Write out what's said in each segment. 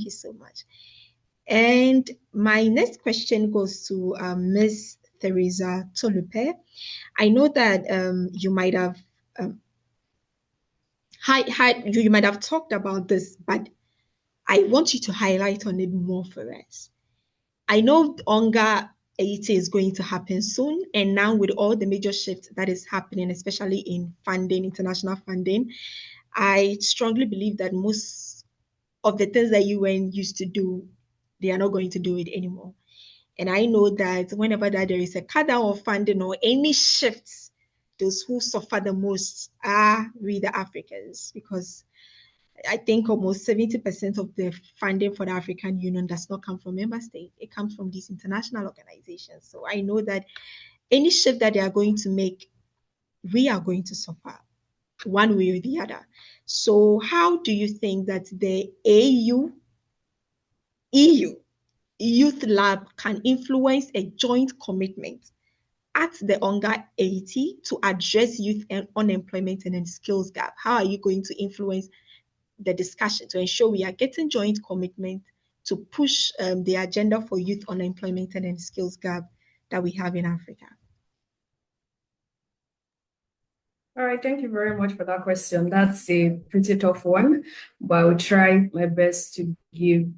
Thank you so much. And my next question goes to Ms. Theresa Tolulope. I know that you might have you might have talked about this, but I want you to highlight on it more for us. I know UNGA 80 is going to happen soon, and now with all the major shifts that is happening, especially in funding, international funding, I strongly believe that most of the things that UN used to do, they are not going to do it anymore. And I know that whenever that there is a cut down of funding or any shifts, those who suffer the most are we the Africans, because I think almost 70% of the funding for the African Union does not come from member states. It comes from these international organizations. So I know that any shift that they are going to make, we are going to suffer one way or the other. So how do you think that the EU Youth Lab can influence a joint commitment at the UNGA 80 to address youth and unemployment and skills gap? How are you going to influence the discussion to ensure we are getting joint commitment to push the agenda for youth unemployment and skills gap that we have in Africa? All right, thank you very much for that question. That's a pretty tough one, but I will try my best to give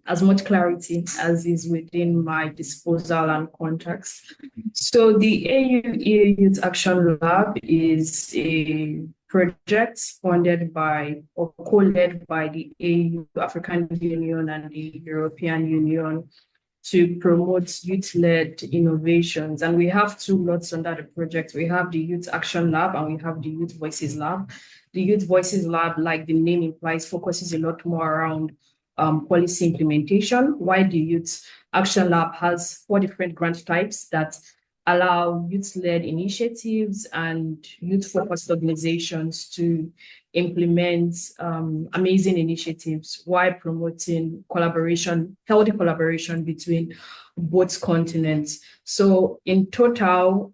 as much clarity as is within my disposal and context. So the AU Youth Action Lab is a project funded by or co-led by the AU, African Union, and the European Union to promote youth-led innovations. And we have two lots under the project. We have the Youth Action Lab and we have the Youth Voices Lab. The Youth Voices Lab, like the name implies, focuses a lot more around policy implementation, while the Youth Action Lab has 4 different grant types that allow youth-led initiatives and youth-focused organizations to implement amazing initiatives while promoting collaboration, healthy collaboration between both continents. So in total,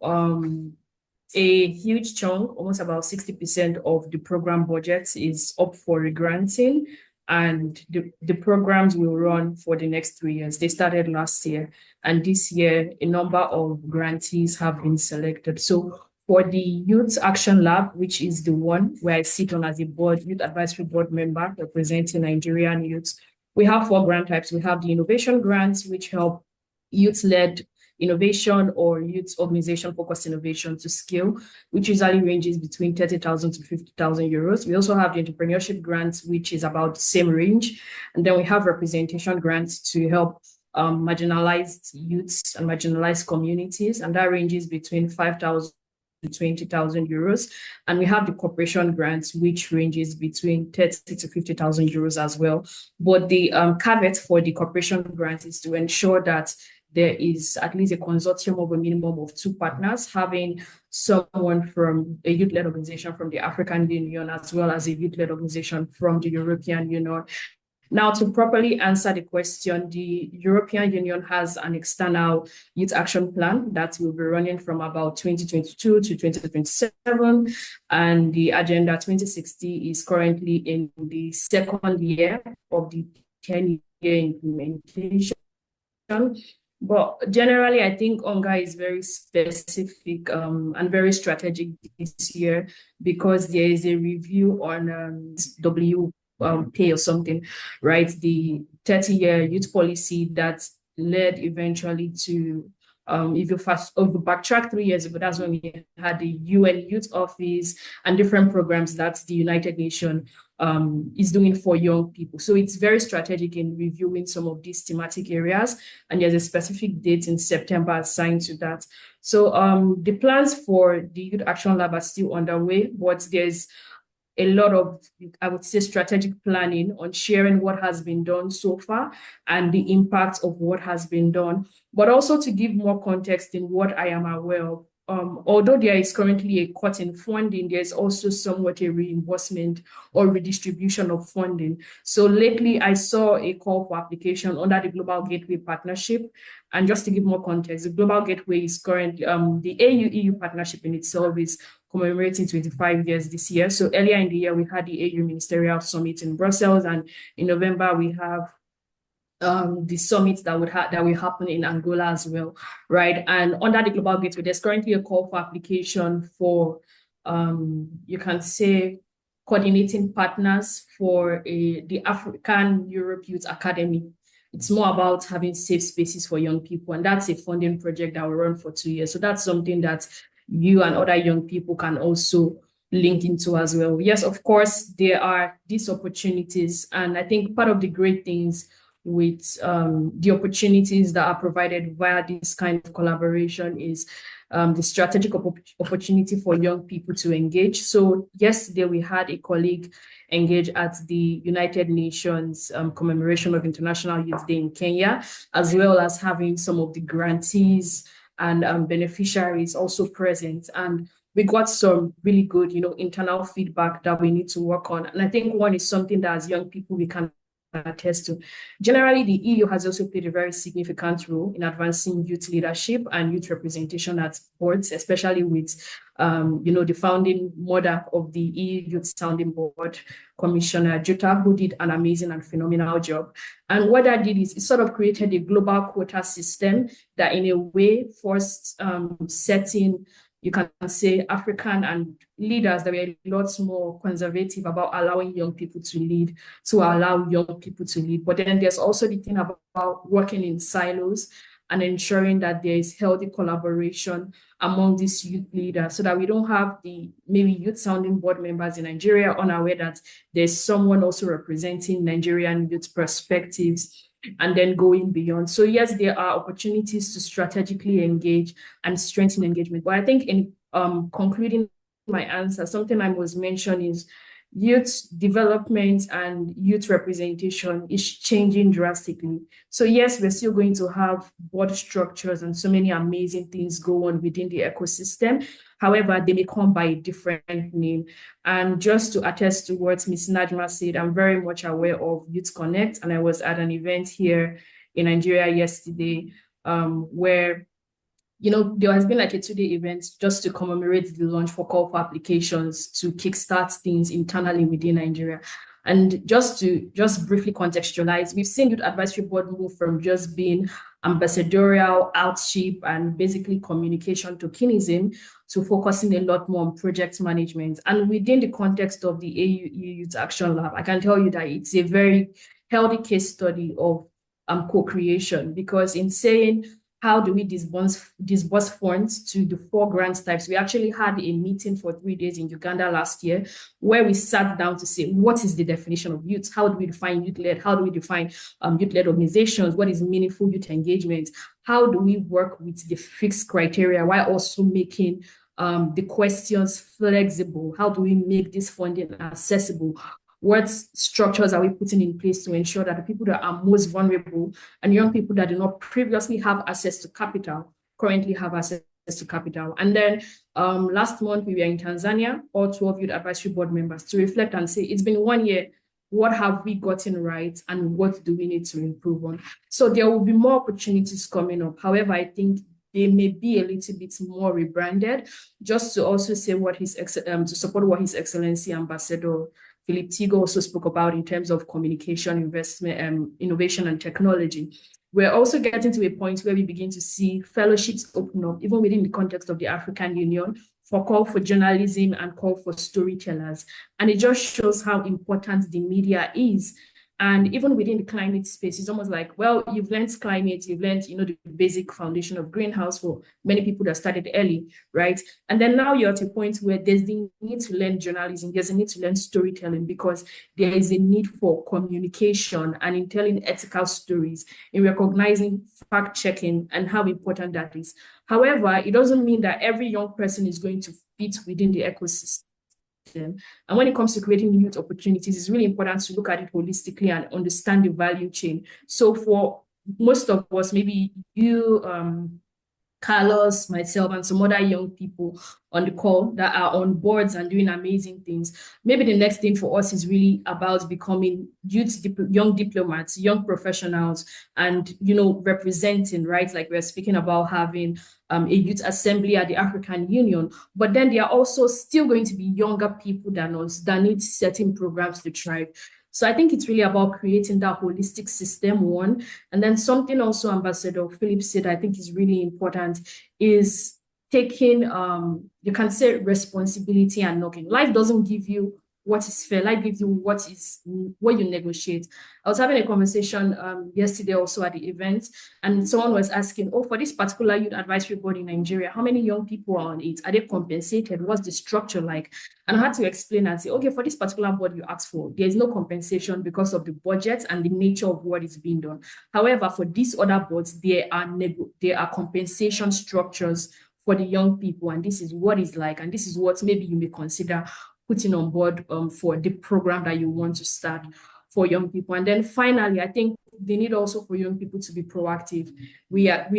a huge chunk, almost about 60% of the program budget is up for regranting, and the programs will run for the next 3 years. They started last year, and this year a number of grantees have been selected. So for the Youth Action Lab, which is the one where I sit on as a youth advisory board member representing Nigerian youths, we have 4 grant types. We have the innovation grants, which help youth-led innovation or youth organization-focused innovation to scale, which usually ranges between 30,000 to 50,000 euros. We also have the entrepreneurship grants, which is about the same range. And then we have representation grants to help marginalized youths and marginalized communities, and that ranges between 5,000 to 20,000 euros. And we have the corporation grants, which ranges between 30 to 50,000 euros as well. But the caveat for the corporation grants is to ensure that there is at least a consortium of a minimum of 2 partners, having someone from a youth-led organization from the African Union, as well as a youth-led organization from the European Union. Now, to properly answer the question, the European Union has an external youth action plan that will be running from about 2022 to 2027, and the Agenda 2060 is currently in the 2nd year of the 10-year implementation. But generally, I think UNGA is very specific and very strategic this year, because there is a review on WPay or something, right? The 30-year youth policy that led eventually to, if you backtrack 3 years ago, that's when we had the UN Youth Office and different programs that the United Nations is doing for young people. So it's very strategic in reviewing some of these thematic areas, and there's a specific date in September assigned to that. So the plans for the Youth Action Lab are still underway, but there's a lot of, I would say, strategic planning on sharing what has been done so far and the impact of what has been done. But also to give more context in what I am aware of, although there is currently a cut in funding, there's also somewhat a reimbursement or redistribution of funding. So lately, I saw a call for application under the Global Gateway Partnership. And just to give more context, the Global Gateway is currently, the AU-EU partnership in itself is commemorating 25 years this year. So earlier in the year, we had the AU Ministerial Summit in Brussels, and in November, we have the summit that will happen in Angola as well, right? And under the Global Gateway, there's currently a call for application for, you can say, coordinating partners for the African Europe Youth Academy. It's more about having safe spaces for young people, and that's a funding project that will run for 2 years. So that's something that you and other young people can also link into as well. Yes, of course, there are these opportunities, and I think part of the great things with the opportunities that are provided via this kind of collaboration is the strategic opportunity for young people to engage. So yesterday we had a colleague engage at the United Nations commemoration of International Youth Day in Kenya, as well as having some of the grantees and beneficiaries also present. And we got some really good, internal feedback that we need to work on. And I think one is something that as young people we can attest to. Generally, the EU has also played a very significant role in advancing youth leadership and youth representation at boards, especially with, the founding mother of the EU Youth Sounding Board, Commissioner Jutta, who did an amazing and phenomenal job. And what that did is it sort of created a global quota system that in a way forced setting, you can say, African and leaders that were a lot more conservative about allowing young people to lead, to allow young people to lead. But then there's also the thing about working in silos and ensuring that there is healthy collaboration among these youth leaders so that we don't have the maybe youth sounding board members in Nigeria unaware that there's someone also representing Nigerian youth perspectives and then going beyond. So yes, there are opportunities to strategically engage and strengthen engagement. But I think in concluding my answer, something I must mention is youth development and youth representation is changing drastically. So yes, we're still going to have board structures and so many amazing things go on within the ecosystem. However, they may come by a different name. And just to attest to what Ms. Najma said, I'm very much aware of Youth Connect, and I was at an event here in Nigeria yesterday where there has been like a 2-day event just to commemorate the launch for call for applications to kickstart things internally within Nigeria. And just briefly contextualize, we've seen Youth Advisory Board move from just being ambassadorial, outship, and basically communication tokenism to focusing a lot more on project management. And within the context of the AU Youth Action Lab, I can tell you that it's a very healthy case study of co-creation, because in saying, how do we disburse funds to the 4 grant types? We actually had a meeting for 3 days in Uganda last year where we sat down to say, what is the definition of youth? How do we define youth-led? How do we define youth-led organizations? What is meaningful youth engagement? How do we work with the fixed criteria while also making the questions flexible? How do we make this funding accessible? What structures are we putting in place to ensure that the people that are most vulnerable and young people that did not previously have access to capital currently have access to capital? And then last month, we were in Tanzania, all 12 Youth Advisory Board members, to reflect and say, it's been 1 year. What have we gotten right and what do we need to improve on? So there will be more opportunities coming up. However, I think they may be a little bit more rebranded, just to also say what to support what His Excellency Ambassador Philip Tigo also spoke about in terms of communication, investment, innovation, and technology. We're also getting to a point where we begin to see fellowships open up, even within the context of the African Union, for call for journalism and call for storytellers. And it just shows how important the media is. And even within the climate space, it's almost like, well, you've learned climate, you've learned, the basic foundation of greenhouse for many people that started early, right? And then now you're at a point where there's the need to learn journalism, there's a need to learn storytelling, because there is a need for communication and in telling ethical stories, in recognizing fact-checking and how important that is. However, it doesn't mean that every young person is going to fit within the ecosystem. And when it comes to creating youth opportunities, it's really important to look at it holistically and understand the value chain. So for most of us, maybe you Carlos, myself, and some other young people on the call that are on boards and doing amazing things. Maybe the next thing for us is really about becoming young diplomats, young professionals, and representing, right? Like we're speaking about having a youth assembly at the African Union, but then there are also still going to be younger people than us that need certain programs to thrive. So I think it's really about creating that holistic system, one. And then something also Ambassador Philip said I think is really important is taking, you can say responsibility and knocking. Life doesn't give you what is fair. Life gives you what you negotiate. I was having a conversation yesterday also at the event, and someone was asking, oh, for this particular youth advisory board in Nigeria, how many young people are on it? Are they compensated? What's the structure like? And I had to explain and say, okay, for this particular board you asked for, there is no compensation because of the budget and the nature of what is being done. However, for these other boards, there are compensation structures for the young people, and this is what it's like, and this is what maybe you may consider putting on board for the program that you want to start for young people. And then finally, I think the need also for young people to be proactive. We have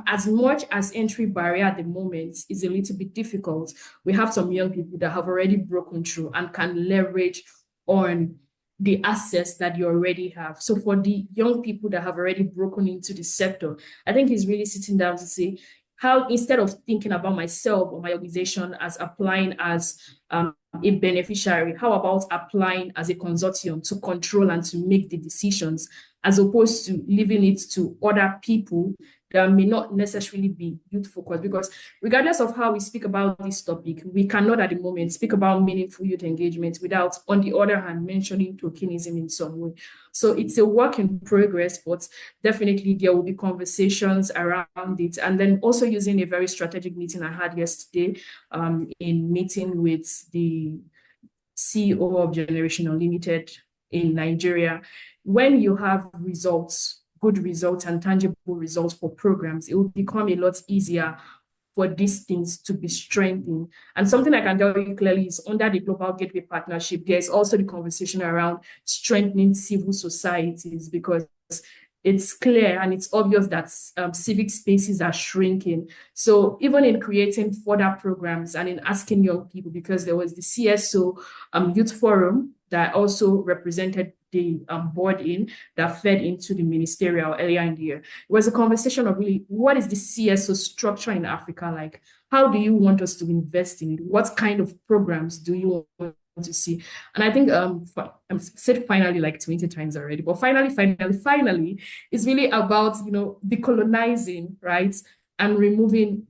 as much as entry barrier at the moment is a little bit difficult. We have some young people that have already broken through and can leverage on the assets that you already have. So for the young people that have already broken into the sector, I think it's really sitting down to say, how instead of thinking about myself or my organization as applying as a beneficiary, how about applying as a consortium to control and to make the decisions, as opposed to leaving it to other people that may not necessarily be youth focused? Because regardless of how we speak about this topic, we cannot at the moment speak about meaningful youth engagement without, on the other hand, mentioning tokenism in some way. So it's a work in progress, but definitely there will be conversations around it. And then also using a very strategic meeting I had yesterday in meeting with the CEO of Generation Unlimited in Nigeria. When you have results, good results and tangible results for programs, it will become a lot easier for these things to be strengthened. And something I can tell you clearly is under the Global Gateway Partnership, there's also the conversation around strengthening civil societies, because it's clear and it's obvious that civic spaces are shrinking. So even in creating further programs and in asking young people, because there was the CSO Youth Forum that also represented the board that fed into the ministerial earlier in the year. It was a conversation of really, what is the CSO structure in Africa like? How do you want us to invest in it? What kind of programs do you want to see? And I think I've said finally like 20 times already, but finally, it's really about decolonizing, right? And removing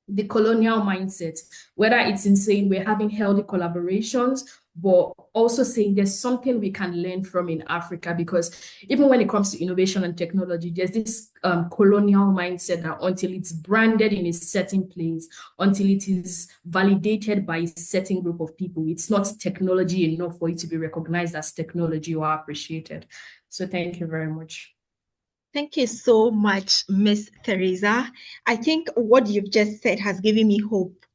the colonial mindset, whether it's in saying we're having healthy collaborations, but also saying there's something we can learn from in Africa, because even when it comes to innovation and technology, there's this colonial mindset that until it's branded in a certain place, until it is validated by a certain group of people, it's not technology enough for it to be recognized as technology or appreciated. So thank you very much. Thank you so much, Miss Teresa. I think what you've just said has given me hope.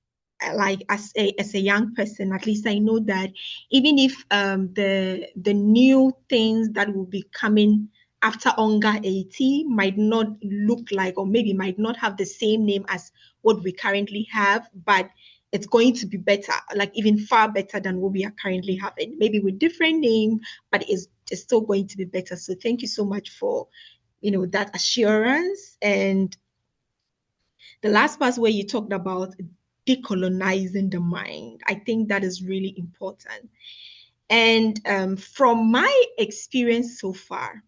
Like as a young person, at least I know that even if the new things that will be coming after UNGA 80 might not look like, or maybe might not have the same name as what we currently have, but it's going to be better, like even far better than what we are currently having. Maybe with different name, but it's still going to be better. So thank you so much for that assurance. And the last part where you talked about decolonizing the mind, I think that is really important. And from my experience so far,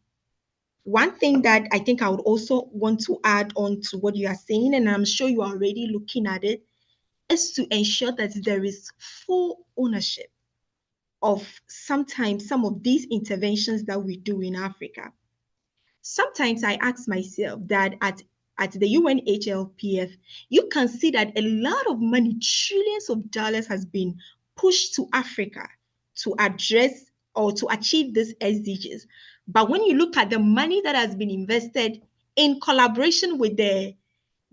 one thing that I think I would also want to add on to what you are saying, and I'm sure you are already looking at it, is to ensure that there is full ownership of sometimes some of these interventions that we do in Africa. Sometimes I ask myself that at the UNHLPF, you can see that a lot of money, trillions of dollars, has been pushed to Africa to address or to achieve these SDGs. But when you look at the money that has been invested in collaboration with the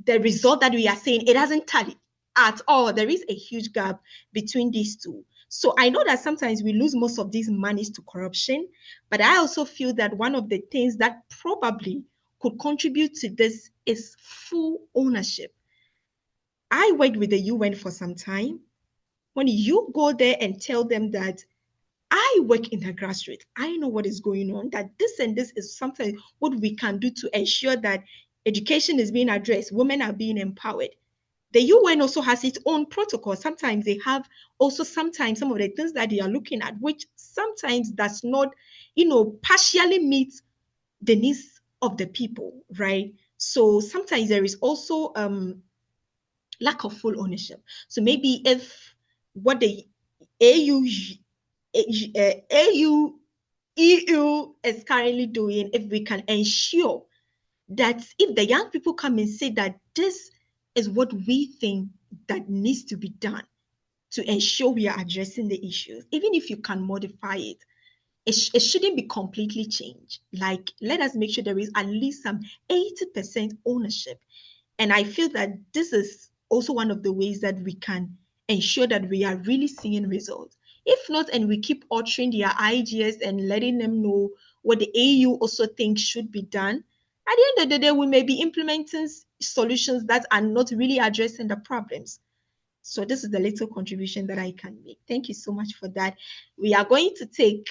result that we are saying, it hasn't tallied at all. There is a huge gap between these two. So I know that sometimes we lose most of these monies to corruption, but I also feel that one of the things that probably could contribute to this is full ownership. I worked with the UN for some time. When you go there and tell them that I work in the grassroots, I know what is going on, that this and this is something what we can do to ensure that education is being addressed, women are being empowered. The UN also has its own protocol. Sometimes they have also sometimes some of the things that they are looking at, which sometimes does not, partially meet the needs of the people, right? So sometimes there is also lack of full ownership. So maybe if what the AU, AU, EU is currently doing, if we can ensure that if the young people come and say that this is what we think that needs to be done to ensure we are addressing the issues, even if you can modify it, it shouldn't be completely changed. Like, let us make sure there is at least some 80% ownership. And I feel that this is also one of the ways that we can ensure that we are really seeing results. If not, and we keep altering their ideas and letting them know what the AU also thinks should be done, at the end of the day, we may be implementing solutions that are not really addressing the problems. So this is the little contribution that I can make. Thank you so much for that. We are going to take